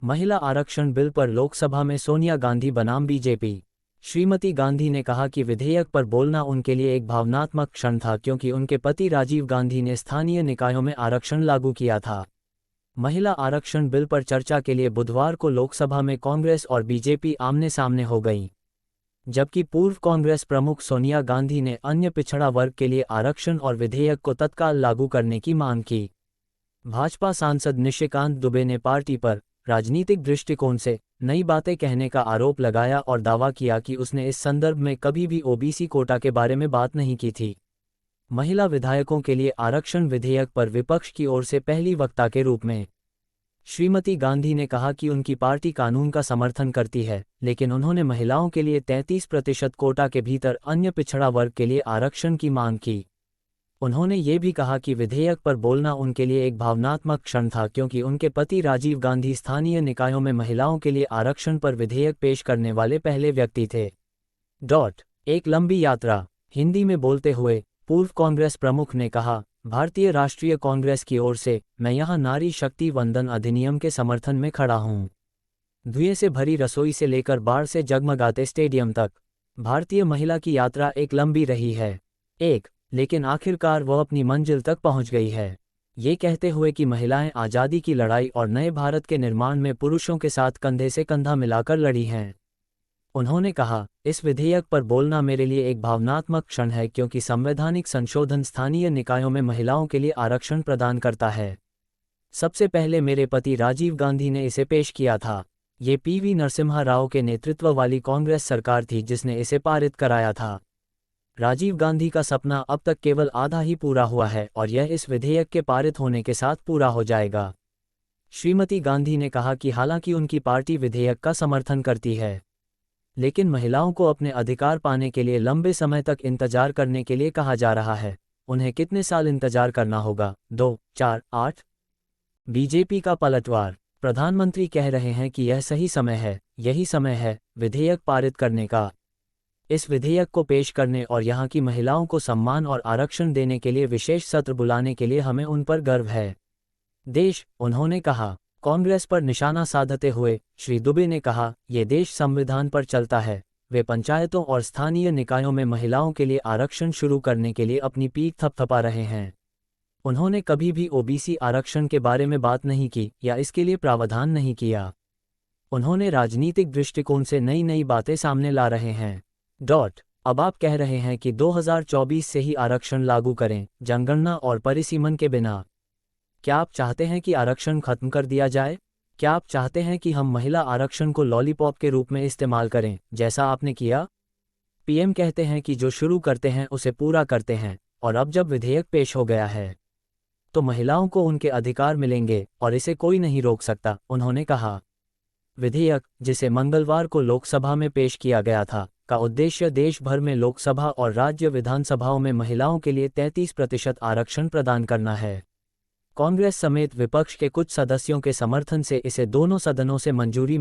महिला आरक्षण बिल पर लोकसभा में सोनिया गांधी बनाम बीजेपी। श्रीमती गांधी ने कहा कि विधेयक पर बोलना उनके लिए एक भावनात्मक क्षण था क्योंकि उनके पति राजीव गांधी ने स्थानीय निकायों में आरक्षण लागू किया था। महिला आरक्षण बिल पर चर्चा के लिए बुधवार को लोकसभा में कांग्रेस और बीजेपी आमने सामने हो गईं, जबकि पूर्व कांग्रेस प्रमुख सोनिया गांधी ने अन्य पिछड़ा वर्ग के लिए आरक्षण और विधेयक को तत्काल लागू करने की मांग की। भाजपा सांसद निशिकांत दुबे ने पार्टी पर राजनीतिक दृष्टिकोण से नई बातें कहने का आरोप लगाया और दावा किया कि उसने इस संदर्भ में कभी भी ओबीसी कोटा के बारे में बात नहीं की थी। महिला विधायकों के लिए आरक्षण विधेयक पर विपक्ष की ओर से पहली वक्ता के रूप में श्रीमती गांधी ने कहा कि उनकी पार्टी कानून का समर्थन करती है, लेकिन उन्होंने महिलाओं के लिए 33% कोटा के भीतर अन्य पिछड़ा वर्ग के लिए आरक्षण की मांग की। उन्होंने ये भी कहा कि विधेयक पर बोलना उनके लिए एक भावनात्मक क्षण था क्योंकि उनके पति राजीव गांधी स्थानीय निकायों में महिलाओं के लिए आरक्षण पर विधेयक पेश करने वाले पहले व्यक्ति थे। एक लंबी यात्रा। हिंदी में बोलते हुए पूर्व कांग्रेस प्रमुख ने कहा, भारतीय राष्ट्रीय कांग्रेस की ओर से मैं यहाँ नारी शक्ति वंदन अधिनियम के समर्थन में खड़ा हूँ। धुएं से भरी रसोई से लेकर बाढ़ से जगमगाते स्टेडियम तक भारतीय महिला की यात्रा एक लंबी रही है, लेकिन आखिरकार वह अपनी मंजिल तक पहुंच गई है। ये कहते हुए कि महिलाएं आज़ादी की लड़ाई और नए भारत के निर्माण में पुरुषों के साथ कंधे से कंधा मिलाकर लड़ी हैं। उन्होंने कहा, इस विधेयक पर बोलना मेरे लिए एक भावनात्मक क्षण है क्योंकि संवैधानिक संशोधन स्थानीय निकायों में महिलाओं के लिए आरक्षण प्रदान करता है। सबसे पहले मेरे पति राजीव गांधी ने इसे पेश किया था। ये पीवी नरसिम्हा राव के नेतृत्व वाली कांग्रेस सरकार थी जिसने इसे पारित कराया था। राजीव गांधी का सपना अब तक केवल आधा ही पूरा हुआ है और यह इस विधेयक के पारित होने के साथ पूरा हो जाएगा। श्रीमती गांधी ने कहा कि हालांकि उनकी पार्टी विधेयक का समर्थन करती है, लेकिन महिलाओं को अपने अधिकार पाने के लिए लंबे समय तक इंतजार करने के लिए कहा जा रहा है। उन्हें कितने साल इंतजार करना होगा? 2, 4, 8। बीजेपी का पलटवार। प्रधानमंत्री कह रहे हैं कि यह सही समय है, यही समय है विधेयक पारित करने का। इस विधेयक को पेश करने और यहाँ की महिलाओं को सम्मान और आरक्षण देने के लिए विशेष सत्र बुलाने के लिए हमें उन पर गर्व है। उन्होंने कहा। कांग्रेस पर निशाना साधते हुए श्री दुबे ने कहा, ये देश संविधान पर चलता है। वे पंचायतों और स्थानीय निकायों में महिलाओं के लिए आरक्षण शुरू करने के लिए अपनी पीठ थपथपा रहे हैं। उन्होंने कभी भी ओबीसी आरक्षण के बारे में बात नहीं की या इसके लिए प्रावधान नहीं किया। उन्होंने राजनीतिक दृष्टिकोण से नई बातें सामने ला रहे हैं। अब आप कह रहे हैं कि 2024 से ही आरक्षण लागू करें, जनगणना और परिसीमन के बिना। क्या आप चाहते हैं कि आरक्षण खत्म कर दिया जाए? क्या आप चाहते हैं कि हम महिला आरक्षण को लॉलीपॉप के रूप में इस्तेमाल करें, जैसा आपने किया? पीएम कहते हैं कि जो शुरू करते हैं उसे पूरा करते हैं, और अब जब विधेयक पेश हो गया है तो महिलाओं को उनके अधिकार मिलेंगे और इसे कोई नहीं रोक सकता, उन्होंने कहा। विधेयक, जिसे मंगलवार को लोकसभा में पेश किया गया था, का उद्देश्य देश भर में लोकसभा और राज्य विधानसभाओं में महिलाओं के लिए 33% आरक्षण प्रदान करना है। कांग्रेस समेत विपक्ष के कुछ सदस्यों के समर्थन से इसे दोनों सदनों से मंजूरी